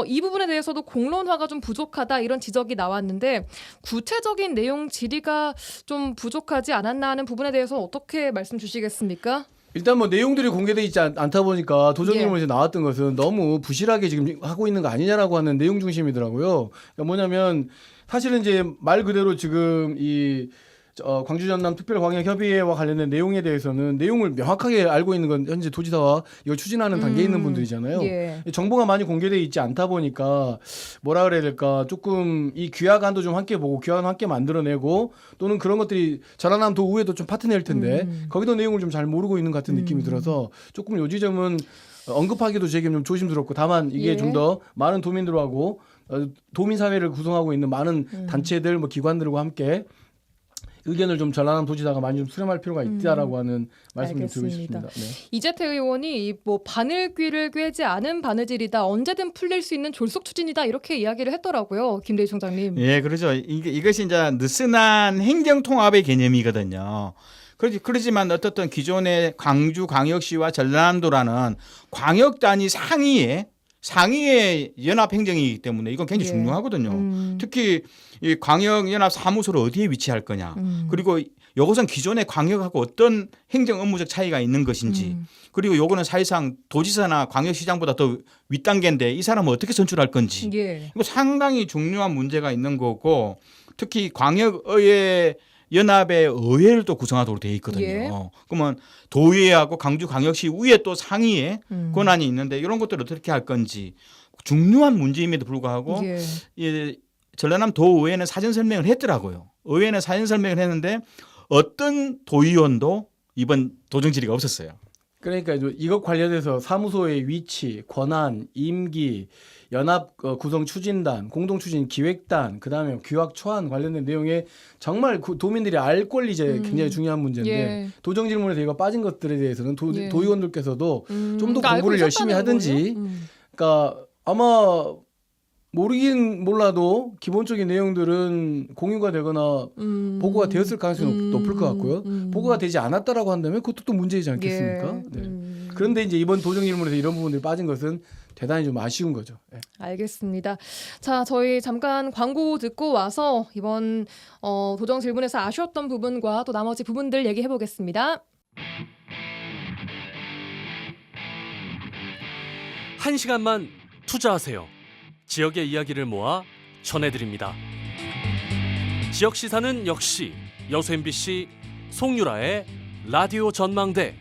A: 이 부분에 대해서도 공론화가 좀 부족하다 이런 지적이 나왔는데 구체적인 내용 질의가 좀 부족하지 않았나 하는 부분에 대해서 어떻게 말씀 주시겠습니까?
E: 일단 뭐 내용들이 공개돼 있지 않다 보니까 도정질문에서
A: 예.
E: 나왔던 것은 너무 부실하게 지금 하고 있는 거 아니냐라고 하는 내용 중심이더라고요. 그러니까 뭐냐면 사실은 이제 말 그대로 지금 이 광주 전남 특별광역협의회와 관련된 내용에 대해서는 내용을 명확하게 알고 있는 건 현재 도지사와 이걸 추진하는 단계에 있는 분들이잖아요.
A: 예.
E: 정보가 많이 공개돼 있지 않다 보니까 뭐라 그래야 될까 조금 이 귀화관도 좀 함께 보고 귀화관 함께 만들어내고 또는 그런 것들이 전라남 도의회도 좀 파트너일 텐데 거기도 내용을 좀 잘 모르고 있는 것 같은 느낌이 들어서 조금 요 지점은 언급하기도 제게 좀 조심스럽고 다만 이게
A: 예.
E: 좀 더 많은 도민들하고 도민 사회를 구성하고 있는 많은 단체들 뭐 기관들과 함께 의견을 좀 전라남 도지사가 많이 좀 수렴할 필요가 있다라고 하는 말씀 좀 드리고
A: 알겠습니다.
E: 싶습니다. 네.
A: 이재태 의원이 뭐 바늘귀를 꿰지 않은 바느질이다. 언제든 풀릴 수 있는 졸속 추진이다. 이렇게 이야기를 했더라고요. 김대희 총장님.
F: 예, 그렇죠. 이것이 이제 느슨한 행정 통합의 개념이거든요. 그렇지만 어떻든 기존의 광주광역시와 전라남도라는 광역 단위 상위의 연합 행정이기 때문에 이건 굉장히
A: 예.
F: 중요하거든요. 특히 이 광역 연합 사무소를 어디에 위치할 거냐. 그리고 이것은 기존의 광역하고 어떤 행정 업무적 차이가 있는 것인지. 그리고 요거는 사실상 도지사나 광역시장보다 더 윗단계인데 이 사람을 어떻게 선출할 건지.
A: 예.
F: 이거 상당히 중요한 문제가 있는 거고 특히 광역의회 연합의 의회를 또 구성하도록 되어 있거든요.
A: 예.
F: 그러면 도의회하고 광주광역시 위에 또 상위에 권한이 있는데 이런 것들을 어떻게 할 건지 중요한 문제임에도 불구하고
A: 예.
F: 이 전라남 도의회는 사전 설명을 했더라고요. 의회는 사전 설명을 했는데 어떤 도의원도 이번 도정 질의가 없었어요.
E: 그러니까 이것 관련해서 사무소의 위치, 권한, 임기, 연합 구성 추진단, 공동 추진 기획단, 그다음에 규약 초안 관련된 내용에 정말 도민들이 알 권리 이제 굉장히 중요한 문제인데
A: 예.
E: 도정 질문에서 이거 빠진 것들에 대해서는
A: 예.
E: 도의원들께서도 좀 더
A: 그러니까 알고
E: 공부를 열심히
A: 있었다는
E: 하든지,
A: 거예요?
E: 그러니까 아마 모르긴 몰라도 기본적인 내용들은 공유가 되거나 보고가 되었을 가능성이 높을 것 같고요. 보고가 되지 않았다라고 한다면 그것도 또 문제이지 않겠습니까?
A: 예.
E: 네. 그런데 이제 이번 도정 질문에서 이런 부분들이 빠진 것은 대단히 좀 아쉬운 거죠. 네.
A: 알겠습니다. 자, 저희 잠깐 광고 듣고 와서 이번 도정 질문에서 아쉬웠던 부분과 또 나머지 부분들 얘기해 보겠습니다.
G: 1시간만 투자하세요. 지역의 이야기를 모아 전해드립니다. 지역 시사는 역시 여수 MBC 송유라의 라디오 전망대.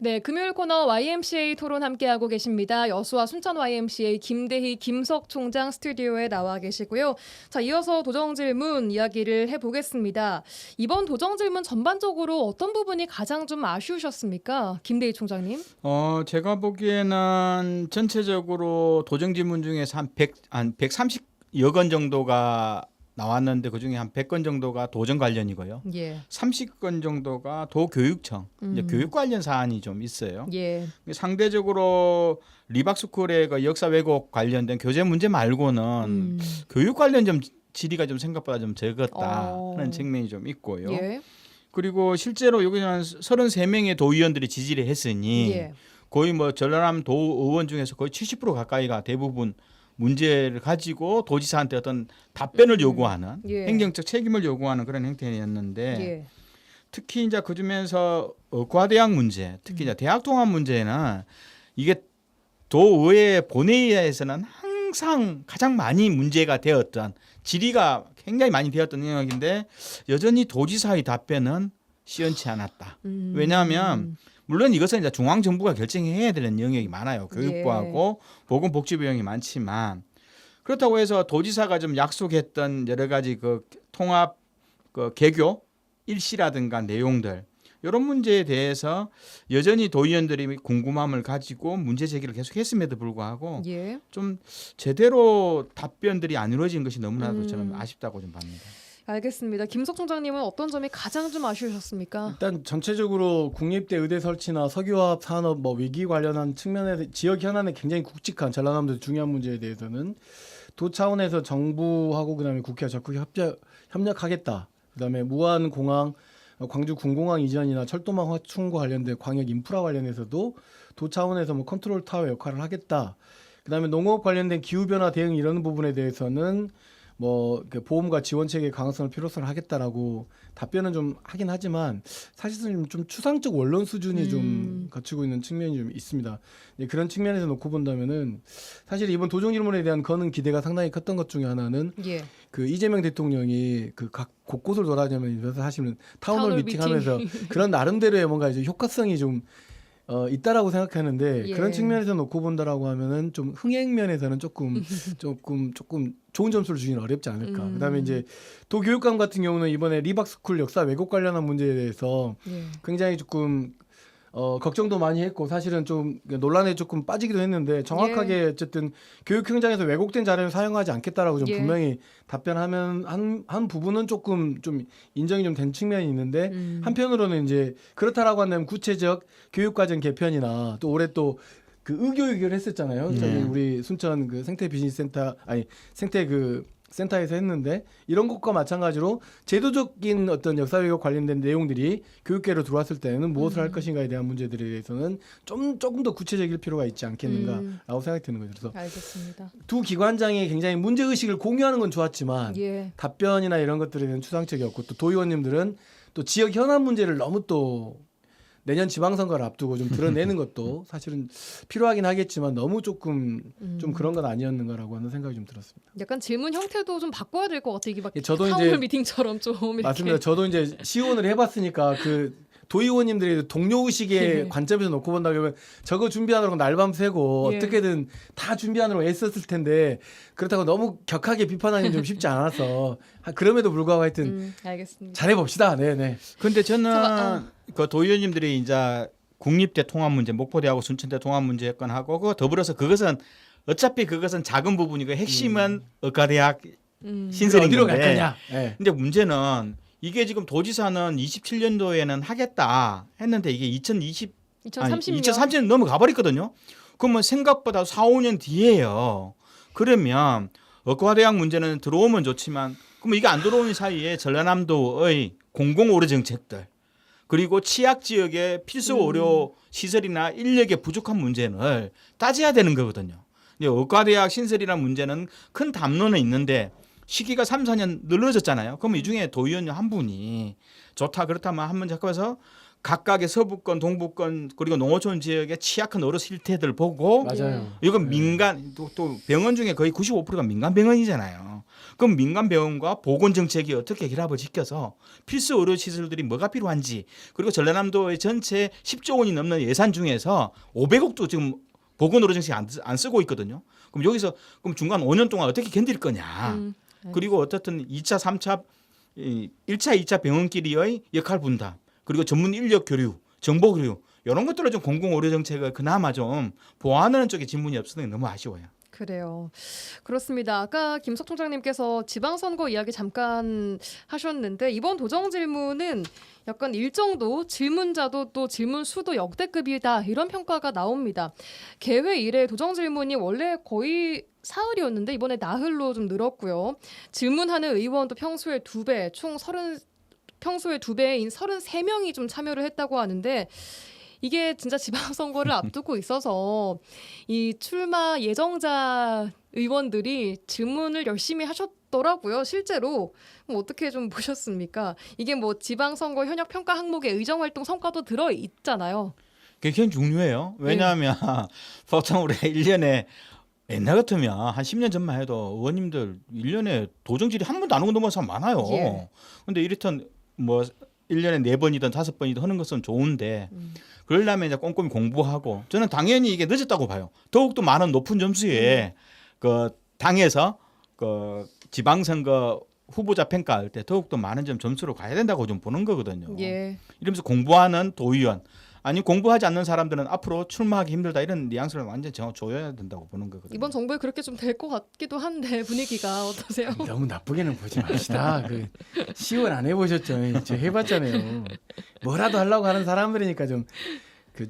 A: 네, 금요일 코너 YMCA 토론 함께하고 계십니다. 여수와 순천 YMCA 김대희 김석 총장 스튜디오에 나와 계시고요. 자, 이어서 도정 질문 이야기를 해보겠습니다. 이번 도정 질문 전반적으로 어떤 부분이 가장 좀 아쉬우셨습니까? 김대희 총장님.
F: 제가 보기에는 전체적으로 도정 질문 중에서 한 130여 건 정도가 나왔는데 그중에 한 100건 정도가 도정 관련이고요.
A: 예.
F: 30건 정도가 도교육청, 이제 교육 관련 사안이 좀 있어요.
A: 예.
F: 상대적으로 리박스쿨의 그 역사 왜곡 관련된 교재 문제 말고는 교육 관련 좀 질의가 좀 생각보다 좀 적었다 하는 측면이 좀 있고요.
A: 예.
F: 그리고 실제로 여기는 33명의 도의원들이 지지를 했으니
A: 예.
F: 거의 뭐 전라남 도의원 중에서 거의 70% 가까이가 대부분 문제를 가지고 도지사한테 어떤 답변을 요구하는
A: 예.
F: 행정적 책임을 요구하는 그런 행태였는데
A: 예.
F: 특히 이제 그 중에서 과대학 문제, 특히 이제 대학 통합 문제는 이게 도의회 본회의에서는 항상 가장 많이 문제가 되었던 질의가 굉장히 많이 되었던 영역인데 여전히 도지사의 답변은 시원치 않았다. 왜냐하면 물론 이것은 이제 중앙 정부가 결정해야 되는 영역이 많아요. 교육부하고 보건복지부 영역이 많지만 그렇다고 해서 도지사가 좀 약속했던 여러 가지 그 통합 그 개교 일시라든가 내용들 이런 문제에 대해서 여전히 도의원들이 궁금함을 가지고 문제 제기를 계속했음에도 불구하고
A: 예.
F: 좀 제대로 답변들이 안 이루어진 것이 너무나도 저는 아쉽다고 좀 봅니다.
A: 알겠습니다. 김석 총장님은 어떤 점이 가장 좀 아쉬우셨습니까?
E: 일단 전체적으로 국립대 의대 설치나 석유화학 산업 뭐 위기 관련한 측면에 지역 현안에 굉장히 굵직한 전라남도 중요한 문제에 대해서는 도 차원에서 정부하고 그다음에 국회와 적극 협력하겠다. 그다음에 무한 공항 광주 군공항 이전이나 철도망 확충과 관련된 광역 인프라 관련해서도 도 차원에서 뭐 컨트롤 타워 역할을 하겠다. 그다음에 농업 관련된 기후 변화 대응 이런 부분에 대해서는 뭐 보험과 지원 체계 강화성을 필요성을 하겠다라고 답변은 좀 하긴 하지만 사실은 좀 추상적 원론 수준이 좀 갖추고 있는 측면이 좀 있습니다. 그런 측면에서 놓고 본다면은 사실 이번 도정 질문에 대한 거는 기대가 상당히 컸던 것 중에 하나는
A: 예.
E: 그 이재명 대통령이 그 각 곳곳을 돌아다니면서 사실은 타운홀
A: 타운홀
E: 미팅하면서 그런 나름대로의 뭔가 이제 효과성이 좀 있다라고 생각하는데
A: 예.
E: 그런 측면에서 놓고 본다라고 하면은 좀 흥행 면에서는 조금 좋은 점수를 주기는 어렵지 않을까. 그다음에 이제 도교육감 같은 경우는 이번에 리박스쿨 역사 왜곡 관련한 문제에 대해서
A: 예.
E: 굉장히 조금 걱정도 많이 했고 사실은 좀 논란에 조금 빠지기도 했는데 정확하게 어쨌든 교육 현장에서 왜곡된 자료를 사용하지 않겠다라고 좀
A: 예.
E: 분명히 답변하면 한 부분은 조금 좀 인정이 좀 된 측면이 있는데 한편으로는 이제 그렇다라고 한다면 구체적 교육과정 개편이나 또 올해 또 그 의교육을 했었잖아요. 저희 우리 순천 그 생태 비즈니스 센터 생태 그 센터에서 했는데 이런 것과 마찬가지로 제도적인 어떤 역사 왜곡 관련된 내용들이 교육계로 들어왔을 때는 무엇을 할 것인가에 대한 문제들에 대해서는 조금 더 구체적일 필요가 있지 않겠는가라고 생각이 드는 거죠. 그래서
A: 알겠습니다.
E: 두 기관장이 굉장히 문제 의식을 공유하는 건 좋았지만
A: 예.
E: 답변이나 이런 것들에 대한 추상적이었고 또 도의원님들은 또 지역 현안 문제를 너무 또 내년 지방선거를 앞두고 좀 드러내는 것도 사실은 필요하긴 하겠지만 너무 조금 좀 그런 건 아니었는가라고 하는 생각이 좀 들었습니다.
A: 약간 질문 형태도 좀 바꿔야 될 것 같아요. 이게 막
E: 예, 저도
A: 타운홀
E: 이제
A: 미팅처럼 좀 이렇게.
E: 맞습니다. 저도 이제 시의원을 해봤으니까 그 도의원님들이 동료 의식의 관점에서 놓고 본다 그러면 저거 준비하느라고 날밤 새고
A: 예.
E: 어떻게든 다 준비하느라고 애썼을 텐데 그렇다고 너무 격하게 비판하기는 좀 쉽지 않아서 그럼에도 불구하고 하여튼
A: 알겠습니다.
E: 잘해봅시다. 네네.
F: 근데 저는 그 도의원님들이 이제 국립대 통합 문제, 목포대하고 순천대 통합 문제 했건하고 그 더불어서 그것은 어차피 그것은 작은 부분이고 핵심은 의과대학 신설인
E: 어디로 갈
F: 건데.
E: 거냐. 네.
F: 근데 문제는 이게 지금 도지사는 27년도에는 하겠다 했는데 이게 2030년
A: 2030년
F: 넘어가 버렸거든요. 그러면 생각보다 4, 5년 뒤에요. 그러면 의과대학 문제는 들어오면 좋지만 그럼 이게 안 들어오는 사이에 전라남도의 공공의료 정책들 그리고 취약 지역의 필수 의료 시설이나 인력의 부족한 문제를 따져야 되는 거거든요. 근데 의과대학 신설이라는 문제는 큰 담론은 있는데 시기가 3, 4년 늘어졌잖아요. 그럼 이 중에 도의원 한 분이 좋다 그렇다면 한번 잡고서 각각의 서부권, 동부권 그리고 농어촌 지역의 취약한 의료 실태들 보고
E: 맞아요.
F: 이건 민간 또 병원 중에 거의 95%가 민간 병원이잖아요. 그럼 민간 병원과 보건 정책이 어떻게 결합을 시켜서 필수 의료 시설들이 뭐가 필요한지 그리고 전라남도의 전체 10조 원이 넘는 예산 중에서 500억도 지금 보건 의료 정책 안 쓰고 있거든요. 그럼 여기서 그럼 중간 5년 동안 어떻게 견딜 거냐? 그리고 어떻든 2차, 3차, 1차, 2차 병원끼리의 역할 분담 그리고 전문 인력 교류, 정보 교류 이런 것들을 좀 공공의료 정책을 그나마 좀 보완하는 쪽에 질문이 없어서 너무 아쉬워요.
A: 그래요. 그렇습니다. 아까 김석 총장님께서 지방선거 이야기 잠깐 하셨는데 이번 도정 질문은 약간 일정도 질문자도 또 질문 수도 역대급이다 이런 평가가 나옵니다. 개회 이래 도정 질문이 원래 거의 사흘이었는데 이번에 나흘로 좀 늘었고요. 질문하는 의원도 평소에 2배, 총 평소에 2배인 33명이 좀 참여를 했다고 하는데 이게 진짜 지방선거를 앞두고 있어서 이 출마 예정자 의원들이 질문을 열심히 하셨더라고요. 실제로 어떻게 좀 보셨습니까? 이게 뭐 지방선거 현역 평가 항목에 의정활동 성과도 들어 있잖아요.
F: 그게 굉장히 중요해요. 왜냐하면 보통 우리가 1년에 옛날 같으면 한 10년 전만 해도 의원님들 1년에 도정질이 한 번도 안 오고 넘어서 많아요. 그런데 이렇든 뭐 1년에 4번이든 5번이든 하는 것은 좋은데 그러려면 이제 꼼꼼히 공부하고 저는 당연히 이게 늦었다고 봐요. 더욱더 많은 높은 점수에 그 당에서 그 지방선거 후보자 평가할 때 더욱더 많은 점수로 가야 된다고 좀 보는 거거든요.
A: 예.
F: 이러면서 공부하는 도의원 아니 공부하지 않는 사람들은 앞으로 출마하기 힘들다 이런 뉘앙스를 완전히 줘야 된다고 보는 거거든요.
A: 이번 정부에 그렇게 좀 될 것 같기도 한데 분위기가 어떠세요?
E: 너무 나쁘게는 보지 맙시다. 그 시원 안 해보셨죠? 저 해봤잖아요. 뭐라도 하려고 하는 사람들이니까 좀 그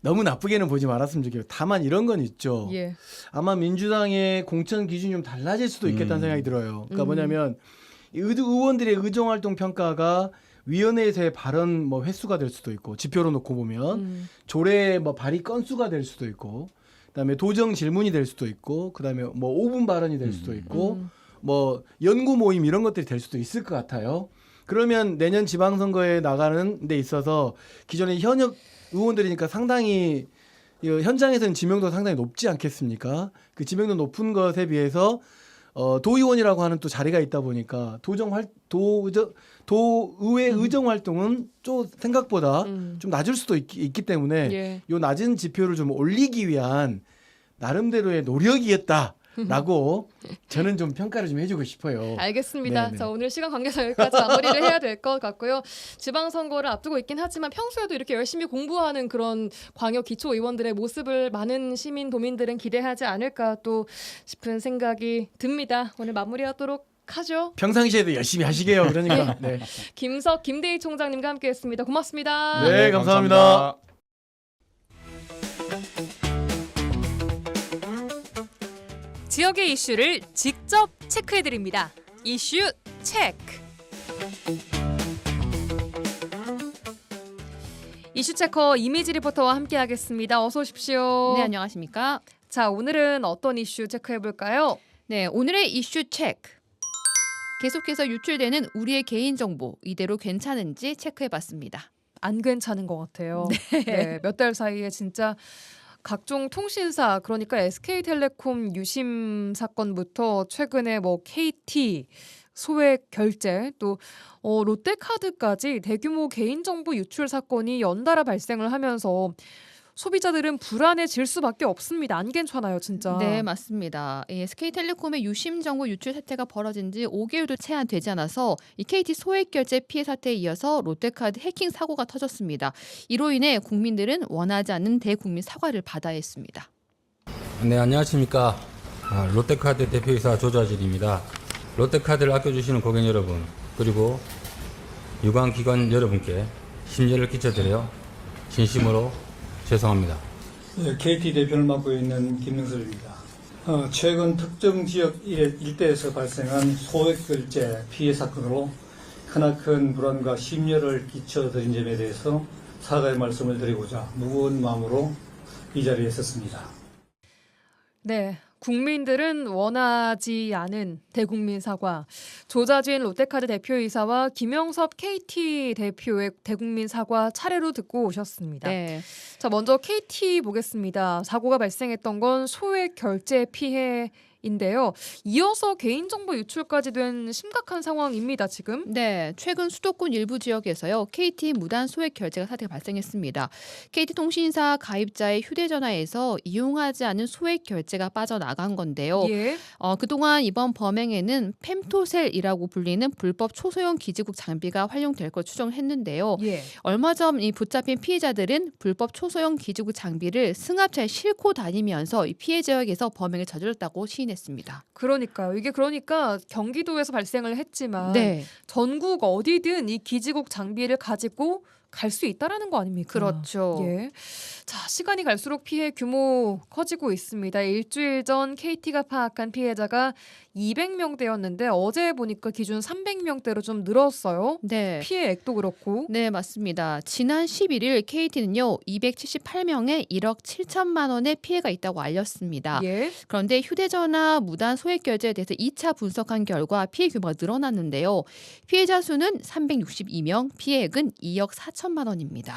E: 너무 나쁘게는 보지 말았으면 좋겠고 다만 이런 건 있죠.
A: 예.
E: 아마 민주당의 공천 기준이 좀 달라질 수도 있겠다는 생각이 들어요. 그러니까 뭐냐면 의원들의 의정활동 평가가 위원회에서의 발언 뭐 횟수가 될 수도 있고 지표로 놓고 보면 조례 뭐 발의 건수가 될 수도 있고 그다음에 도정 질문이 될 수도 있고 그다음에 뭐 5분 발언이 될 수도 있고 뭐 연구 모임 이런 것들이 될 수도 있을 것 같아요. 그러면 내년 지방선거에 나가는 데 있어서 기존의 현역 의원들이니까 상당히 현장에서는 지명도가 상당히 높지 않겠습니까? 그 지명도 높은 것에 비해서 도의원이라고 하는 또 자리가 있다 보니까 도의회 의정 활동은 좀 생각보다 좀 낮을 수도 있기 때문에
A: 예.
E: 요 낮은 지표를 좀 올리기 위한 나름대로의 노력이었다라고 저는 좀 평가를 좀 해주고 싶어요.
A: 알겠습니다.
E: 네네.
A: 자, 오늘 시간 관계상 여기까지 마무리를 해야 될 것 같고요. 지방선거를 앞두고 있긴 하지만 평소에도 이렇게 열심히 공부하는 그런 광역 기초의원들의 모습을 많은 시민 도민들은 기대하지 않을까 또 싶은 생각이 듭니다. 오늘 마무리하도록 하죠.
E: 평상시에도 열심히 하시게요. 그러니까. 네.
A: 김대희 총장님과 함께했습니다. 고맙습니다.
E: 네, 감사합니다.
A: 지역의 이슈를 직접 체크해드립니다. 이슈 체크. 이슈 체커 이미지 리포터와 함께하겠습니다. 어서 오십시오.
H: 네, 안녕하십니까?
A: 자, 오늘은 어떤 이슈 체크해볼까요?
H: 네, 오늘의 이슈 체크. 계속해서 유출되는 우리의 개인정보 이대로 괜찮은지 체크해봤습니다.
A: 안 괜찮은 것 같아요. 네, 몇 달 사이에 진짜 각종 통신사 그러니까 SK텔레콤 유심 사건부터 최근에 뭐 KT 소액 결제 또 롯데카드까지 대규모 개인정보 유출 사건이 연달아 발생을 하면서 소비자들은 불안해질 수밖에 없습니다. 안 괜찮아요, 진짜.
H: 네, 맞습니다. SK텔레콤의 유심 정보 유출 사태가 벌어진 지 5개월도 채 안 되지 않아서 이 KT 소액 결제 피해 사태에 이어서 롯데카드 해킹 사고가 터졌습니다. 이로 인해 국민들은 원하지 않는 대국민 사과를 받아야 했습니다.
I: 네, 안녕하십니까. 롯데카드 대표이사 조좌질입니다. 롯데카드를 아껴주시는 고객 여러분 그리고 유관기관 여러분께 심려를 끼쳐드려 진심으로 죄송합니다.
J: 네, KT 대표를 맡고 있는 김명설입니다. 최근 특정 지역 일대에서 발생한 소액결제 피해 사건으로 크나큰 불안과 심려를 끼쳐드린 점에 대해서 사과의 말씀을 드리고자 무거운 마음으로 이 자리에 섰습니다.
A: 네. 국민들은 원하지 않은 대국민 사과. 조자진 롯데카드 대표이사와 김영섭 KT 대표의 대국민 사과 차례로 듣고 오셨습니다.
H: 네.
A: 자, 먼저 KT 보겠습니다. 사고가 발생했던 건 소액 결제 피해인데요. 이어서 개인정보 유출까지 된 심각한 상황입니다, 지금.
H: 네, 최근 수도권 일부 지역에서요. KT 무단 소액 결제가 사태가 발생했습니다. KT통신사 가입자의 휴대전화에서 이용하지 않은 소액 결제가 빠져나간 건데요.
A: 예.
H: 그동안 이번 범행에는 펨토셀이라고 불리는 불법 초소형 기지국 장비가 활용될 것 추정했는데요.
A: 예.
H: 얼마 전 이 붙잡힌 피해자들은 불법 초소형 기지국 장비를 승합차에 싣고 다니면서 이 피해 지역에서 범행을 저질렀다고 시인했습니다.
A: 그러니까요. 이게 그러니까 경기도에서 발생을 했지만
H: 네,
A: 전국 어디든 이 기지국 장비를 가지고 갈 수 있다라는 거 아닙니까?
H: 그렇죠.
A: 예. 자, 시간이 갈수록 피해 규모 커지고 있습니다. 일주일 전 KT가 파악한 피해자가 200명대였는데 어제 보니까 기준 300명대로 좀 늘었어요.
H: 네.
A: 피해 액도 그렇고.
H: 네, 맞습니다. 지난 11일 KT는요. 278명에 1억 7천만 원의 피해가 있다고 알렸습니다.
A: 예.
H: 그런데 휴대전화 무단 소액 결제에 대해서 2차 분석한 결과 피해 규모가 늘어났는데요. 피해자 수는 362명, 피해액은 2억 4천만 원입니다.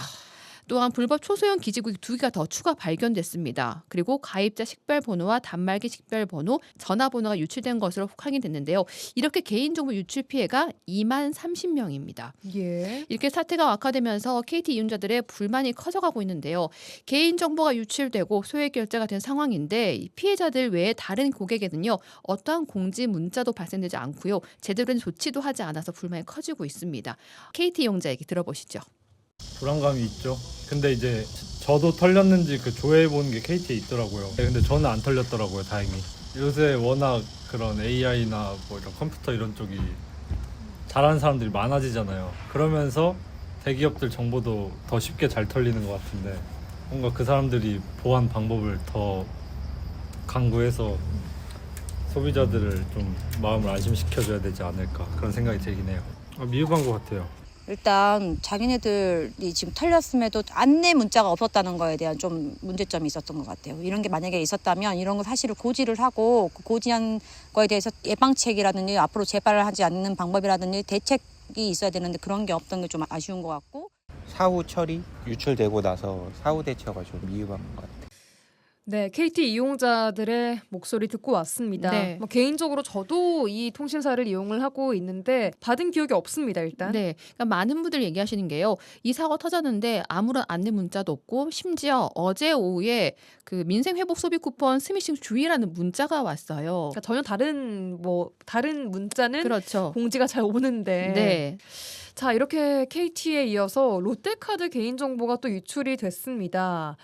H: 또한 불법 초소형 기지국 2개가 더 추가 발견됐습니다. 그리고 가입자 식별번호와 단말기 식별번호, 전화번호가 유출된 것으로 확인됐는데요. 이렇게 개인정보 유출 피해가 2만 30명입니다.
A: 예.
H: 이렇게 사태가 악화되면서 KT 이용자들의 불만이 커져가고 있는데요. 개인정보가 유출되고 소액 결제가 된 상황인데 피해자들 외에 다른 고객에는요. 어떠한 공지 문자도 발생되지 않고요. 제대로 된 조치도 하지 않아서 불만이 커지고 있습니다. KT 이용자 얘기 들어보시죠.
K: 불안감이 있죠. 근데 이제 저도 털렸는지 그 조회해 보는 게 KT에 있더라고요. 근데 저는 안 털렸더라고요, 다행히. 요새 워낙 그런 AI나 뭐 이런 컴퓨터 이런 쪽이 잘하는 사람들이 많아지잖아요. 그러면서 대기업들 정보도 더 쉽게 잘 털리는 것 같은데 뭔가 그 사람들이 보안 방법을 더 강구해서 소비자들을 좀 마음을 안심시켜줘야 되지 않을까 그런 생각이 들긴 해요. 미흡한 것 같아요.
L: 일단 자기네들이 지금 털렸음에도 안내 문자가 없었다는 거에 대한 좀 문제점이 있었던 것 같아요. 이런 게 만약에 있었다면 이런 거 사실을 고지를 하고 그 고지한 거에 대해서 예방책이라든지 앞으로 재발을 하지 않는 방법이라든지 대책이 있어야 되는데 그런 게 없던 게 좀 아쉬운 것 같고.
M: 사후 처리, 유출되고 나서 사후 대처가 좀 미흡한 것 같아요.
A: 네, KT 이용자들의 목소리 듣고 왔습니다.
H: 네.
A: 뭐 개인적으로 저도 이 통신사를 이용을 하고 있는데 받은 기억이 없습니다. 일단.
H: 네, 그러니까 많은 분들 얘기하시는 게요. 이 사고 터졌는데 아무런 안내 문자도 없고 심지어 어제 오후에 그 민생회복 소비 쿠폰 스미싱 주의라는 문자가 왔어요.
A: 그러니까 전혀 다른 문자는
H: 그렇죠.
A: 공지가 잘 오는데.
H: 네.
A: 자, 이렇게 KT에 이어서 롯데카드 개인정보가 또 유출이 됐습니다.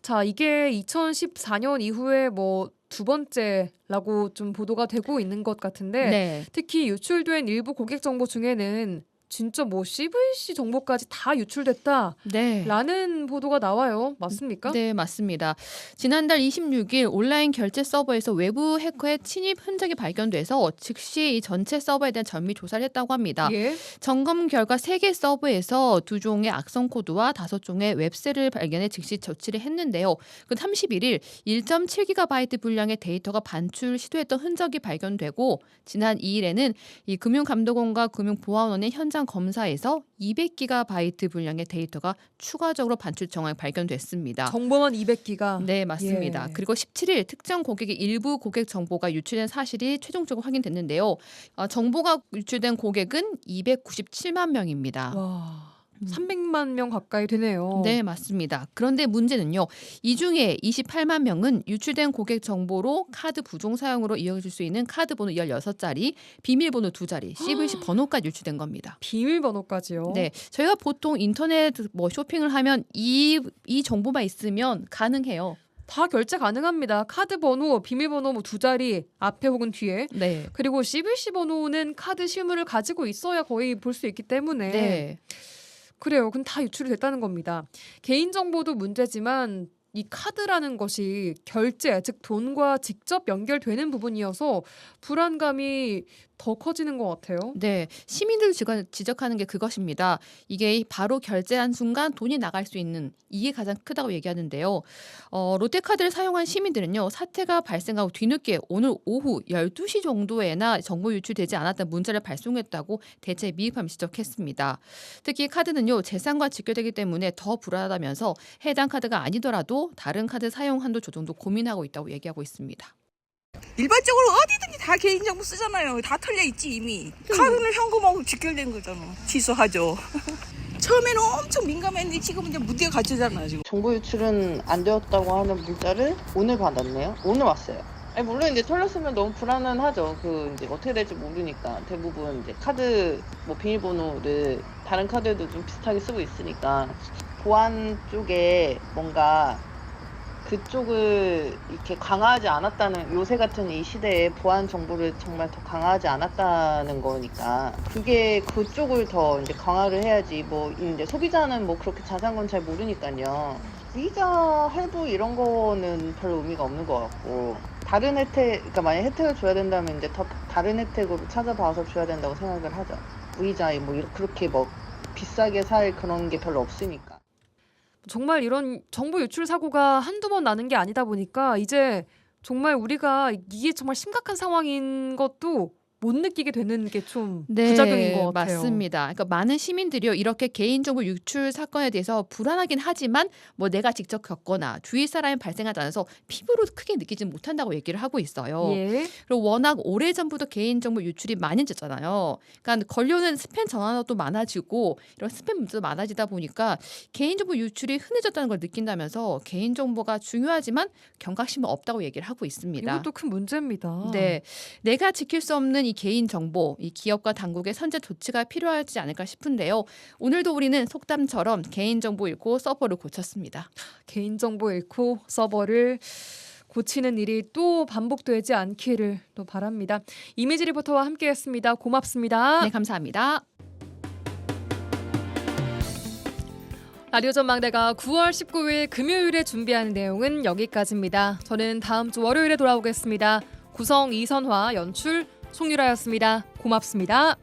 A: 자, 이게 2014년 이후에 뭐 두 번째라고 좀 보도가 되고 있는 것 같은데
H: 네.
A: 특히 유출된 일부 고객 정보 중에는 진짜 뭐 CVC 정보까지 다 유출됐다라는
H: 네.
A: 보도가 나와요. 맞습니까?
H: 네, 맞습니다. 지난달 26일 온라인 결제 서버에서 외부 해커의 침입 흔적이 발견돼서 즉시 이 전체 서버에 대한 전미 조사를 했다고 합니다.
A: 예.
H: 점검 결과 3개 서버에서 2종의 악성 코드와 5종의 웹셀을 발견해 즉시 조치를 했는데요. 그 31일 1.7GB 분량의 데이터가 반출 시도했던 흔적이 발견되고 지난 2일에는 이 금융감독원과 금융보안원의 현장 검사에서 200GB 분량의 데이터가 추가적으로 반출 정황이 발견됐습니다.
A: 정보만 200기가.
H: 네, 맞습니다.
A: 예.
H: 그리고 17일 특정 고객의 일부 고객 정보가 유출된 사실이 최종적으로 확인됐는데요. 정보가 유출된 고객은 297만 명입니다.
A: 와. 300만 명 가까이 되네요.
H: 네, 맞습니다. 그런데 문제는요. 이 중에 28만 명은 유출된 고객 정보로 카드 부종 사용으로 이어질 수 있는 카드 번호 16자리, 비밀번호 2자리, CVC 번호까지 유출된 겁니다.
A: 비밀번호까지요?
H: 네, 저희가 보통 인터넷 뭐 쇼핑을 하면 이 정보만 있으면 가능해요.
A: 다 결제 가능합니다. 카드 번호, 비밀번호 뭐 2자리 앞에 혹은 뒤에.
H: 네.
A: 그리고 CVC 번호는 카드 실물을 가지고 있어야 거의 볼 수 있기 때문에.
H: 네.
A: 그래요. 그럼 다 유출이 됐다는 겁니다. 개인정보도 문제지만 이 카드라는 것이 결제, 즉 돈과 직접 연결되는 부분이어서 불안감이 더 커지는 것 같아요.
H: 네, 시민들 지적하는 게 그것입니다. 이게 바로 결제한 순간 돈이 나갈 수 있는 이게 가장 크다고 얘기하는데요. 롯데카드를 사용한 시민들은요. 사태가 발생하고 뒤늦게 오늘 오후 12시 정도에나 정보 유출되지 않았다는 문자를 발송했다고 대체에 미흡함을 지적했습니다. 특히 카드는요. 재산과 직결되기 때문에 더 불안하다면서 해당 카드가 아니더라도 다른 카드 사용 한도 조정도 고민하고 있다고 얘기하고 있습니다.
N: 일반적으로 어디든지 다 개인정보 쓰잖아요. 다 털려있지 이미. 카드는 현금하고 직결된 거잖아. 취소하죠. 처음에는 엄청 민감했는데 지금 이제 무디가 갇히잖아요. 지금.
O: 정보 유출은 안 되었다고 하는 문자를 오늘 받았네요. 오늘 왔어요. 아니, 물론 이제 털렸으면 너무 불안은 하죠. 이제 어떻게 될지 모르니까 대부분 이제 카드 뭐 비밀번호를 다른 카드에도 좀 비슷하게 쓰고 있으니까 보안 쪽에 뭔가 그쪽을 이렇게 강화하지 않았다는 요새 같은 이 시대에 보안 정보를 정말 더 강화하지 않았다는 거니까 그게 그쪽을 더 이제 강화를 해야지 뭐 이제 소비자는 뭐 그렇게 자세한 건 잘 모르니까요. 이자 할부 이런 거는 별로 의미가 없는 것 같고 다른 혜택 그러니까 만약 혜택을 줘야 된다면 이제 더 다른 혜택으로 찾아봐서 줘야 된다고 생각을 하죠. 의자 뭐 그렇게 뭐 비싸게 살 그런 게 별로 없으니까.
A: 정말 이런 정보 유출 사고가 한두 번 나는 게 아니다 보니까 이제 정말 우리가 이게 정말 심각한 상황인 것도 못 느끼게 되는 게 좀 부작용인 것 같아요.
H: 맞습니다. 그러니까 많은 시민들이요 이렇게 개인정보 유출 사건에 대해서 불안하긴 하지만 뭐 내가 직접 겪거나 주위 사람이 발생하지 않아서 피부로 크게 느끼지 못한다고 얘기를 하고 있어요.
A: 예.
H: 그리고 워낙 오래전부터 개인정보 유출이 많이 됐잖아요. 그러니까 걸려오는 스팸 전화도 많아지고 이런 스팸 문자도 많아지다 보니까 개인정보 유출이 흔해졌다는 걸 느낀다면서 개인정보가 중요하지만 경각심은 없다고 얘기를 하고 있습니다.
A: 이것도 큰 문제입니다.
H: 네, 내가 지킬 수 없는 이 개인 정보, 이 기업과 당국의 선제 조치가 필요하지 않을까 싶은데요. 오늘도 우리는 속담처럼 개인 정보 잃고 서버를 고쳤습니다.
A: 개인 정보 잃고 서버를 고치는 일이 또 반복되지 않기를 또 바랍니다. 이미지 리포터와 함께했습니다. 고맙습니다.
H: 네, 감사합니다.
A: 라디오 전망대가 9월 19일 금요일에 준비한 내용은 여기까지입니다. 저는 다음 주 월요일에 돌아오겠습니다. 구성 이선화, 연출 송유라였습니다. 고맙습니다.